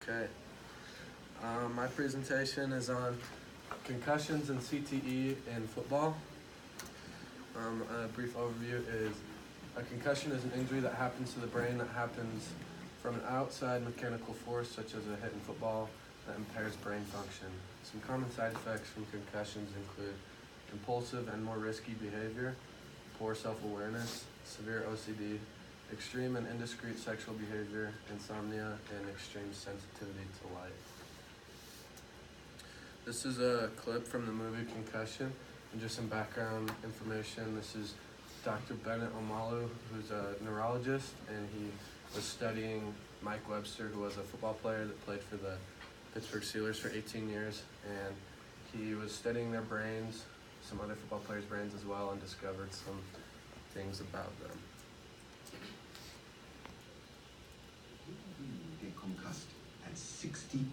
Okay. My presentation is on concussions and CTE in football. A brief overview is a concussion is an injury that happens to the brain that happens from an outside mechanical force, such as a hit in football, that impairs brain function. Some common side effects from concussions include impulsive and more risky behavior, poor self-awareness, severe OCD, extreme and indiscreet sexual behavior, insomnia, and extreme sensitivity to light. This is a clip from the movie Concussion, and just some background information. This is Dr. Bennett Omalu, who's a neurologist, and he was studying Mike Webster, who was a football player that played for the Pittsburgh Steelers for 18 years, and he was studying their brains, some other football players' brains as well, and discovered some things about them. Get concussed at 60.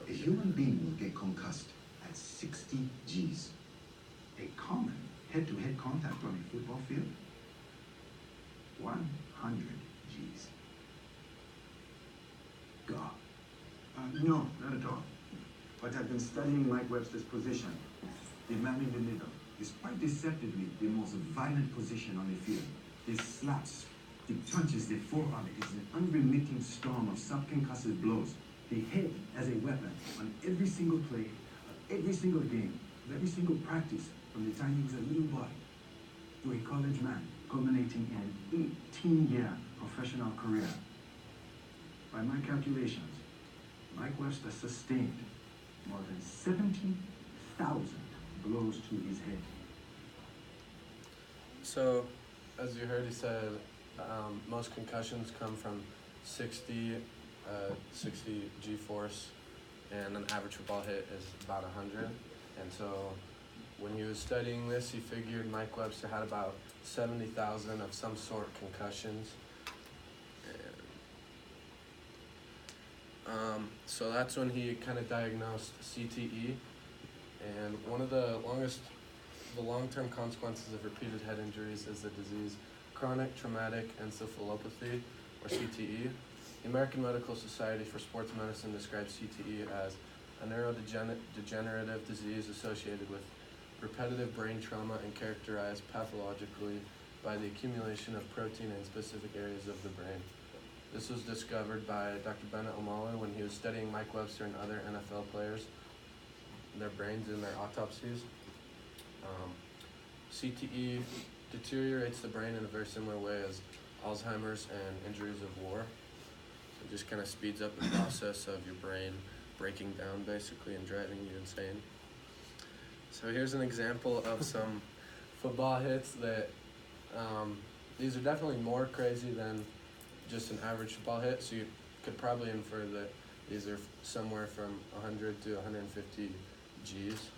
A human being will get concussed at 60 Gs. A common head-to-head contact on a football field, 100 Gs. God. No, not at all. But I've been studying Mike Webster's position. The man in the middle is quite deceptively the most violent position on the field. He slaps, the punches, the forearm. It is an unremitting storm of subconcussive blows. The head as a weapon on every single play, on every single game, on every single practice, from the time he was a little boy to a college man, culminating in an 18-year professional career. By my calculations, Mike Webster sustained more than 70,000 blows to his head. So, as you heard, he said most concussions come from 60 G-force, and an average football hit is about 100. And so, when he was studying this, he figured Mike Webster had about 70,000 of some sort concussions. So that's when he kind of diagnosed CTE, and one of the long-term consequences of repeated head injuries is the disease chronic traumatic encephalopathy, or CTE. The American Medical Society for Sports Medicine describes CTE as a neurodegenerative disease associated with repetitive brain trauma and characterized pathologically by the accumulation of protein in specific areas of the brain. This was discovered by Dr. Bennett Omalu when he was studying Mike Webster and other NFL players, their brains in their autopsies. CTE deteriorates the brain in a very similar way as Alzheimer's and injuries of war. It just kind of speeds up the process of your brain breaking down basically and driving you insane. So here's an example of some football hits that, these are definitely more crazy than just an average football hit, so you could probably infer that these are somewhere from 100 to 150 Gs.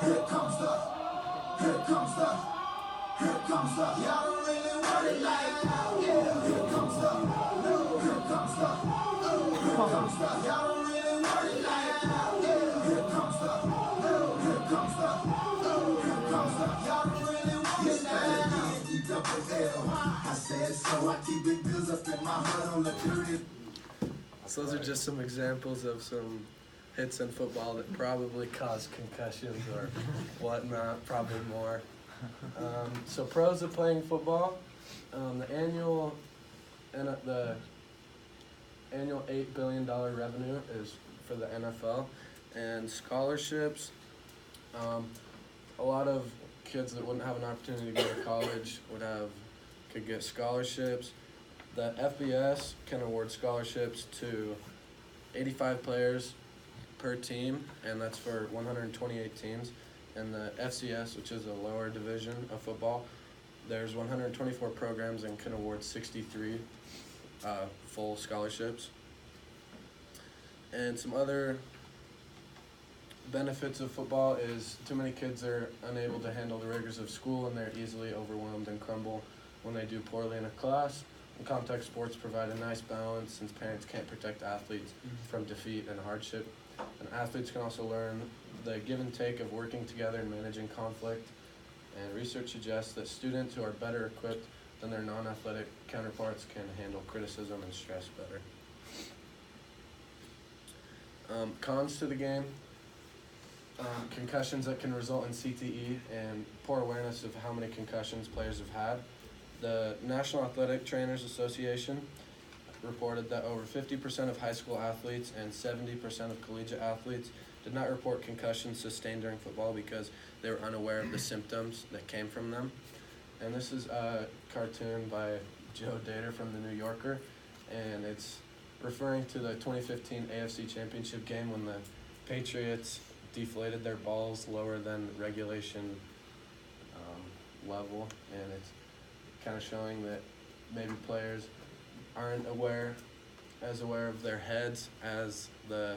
Here comes the, y'all don't really want it like, yeah. Here comes the, here comes the, here comes the, y'all don't really want it like, yeah. Here comes the, here comes the, here comes the, y'all don't really want it like, E-double-L. I said so, I keep big bills up in my hood on the dirty. So those are just some examples of some hits in football that probably cause concussions or whatnot, probably more. So pros of playing football, the annual $8 billion revenue is for the NFL, and scholarships. A lot of kids that wouldn't have an opportunity to go to college could get scholarships. The FBS can award scholarships to 85 players per team, and that's for 128 teams. And the FCS, which is a lower division of football, there's 124 programs and can award 63 full scholarships. And some other benefits of football is too many kids are unable to handle the rigors of school, and they're easily overwhelmed and crumble when they do poorly in a class. And contact sports provide a nice balance since parents can't protect athletes from defeat and hardship. And athletes can also learn the give and take of working together and managing conflict. And research suggests that students who are better equipped than their non-athletic counterparts can handle criticism and stress better. Cons to the game. Concussions that can result in CTE and poor awareness of how many concussions players have had. The National Athletic Trainers Association reported that over 50% of high school athletes and 70% of collegiate athletes did not report concussions sustained during football because they were unaware of the symptoms that came from them. And this is a cartoon by Joe Dater from the New Yorker, and it's referring to the 2015 AFC Championship game when the Patriots deflated their balls lower than regulation level, and it's kind of showing that maybe players aren't as aware of their heads as the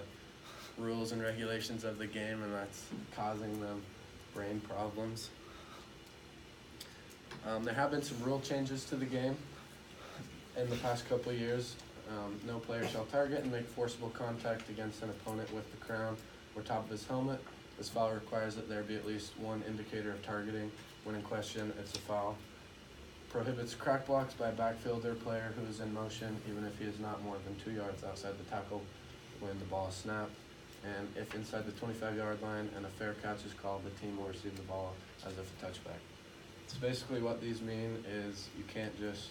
rules and regulations of the game, and that's causing them brain problems. There have been some rule changes to the game in the past couple of years. No player shall target and make forcible contact against an opponent with the crown or top of his helmet. This foul requires that there be at least one indicator of targeting. When in question, it's a foul. Prohibits crack blocks by a backfielder player who is in motion, even if he is not more than 2 yards outside the tackle when the ball is snapped. And if inside the 25-yard line and a fair catch is called, the team will receive the ball as if a touchback. So basically what these mean is you can't just,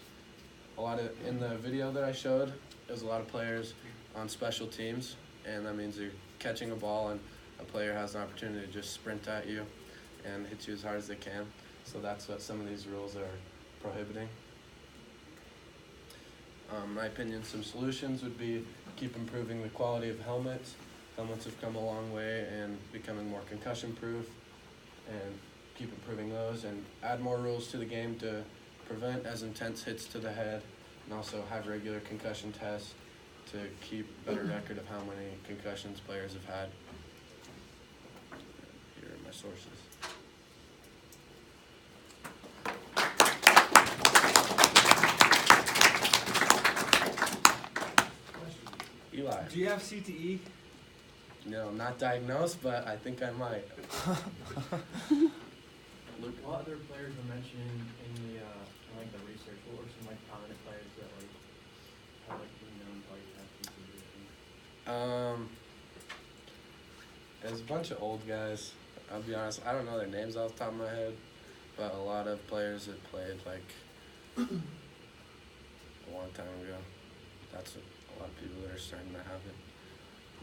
in the video that I showed, there's a lot of players on special teams, and that means you're catching a ball and a player has an opportunity to just sprint at you and hit you as hard as they can. So that's what some of these rules are prohibiting. In my opinion, some solutions would be keep improving the quality of helmets. Helmets have come a long way and becoming more concussion proof, and keep improving those, and add more rules to the game to prevent as intense hits to the head, and also have regular concussion tests to keep a better record of how many concussions players have had. Here are my sources. Eli. Do you have CTE? No, not diagnosed, but I think I might. Luke. What other players were mentioned in the the research? What were some prominent players that have been known to have CTE? There's a bunch of old guys. I'll be honest, I don't know their names off the top of my head, but a lot of players that played a long time ago. That's a lot of people that are starting to have it.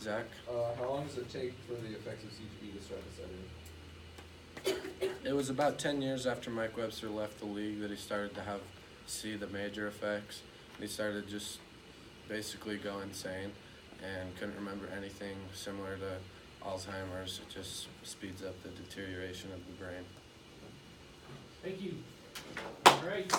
Zach? How long does it take for the effects of CTE to start to set in? It was about 10 years after Mike Webster left the league that he started to see the major effects. He started just basically go insane and couldn't remember anything, similar to Alzheimer's. It just speeds up the deterioration of the brain. Thank you. All right.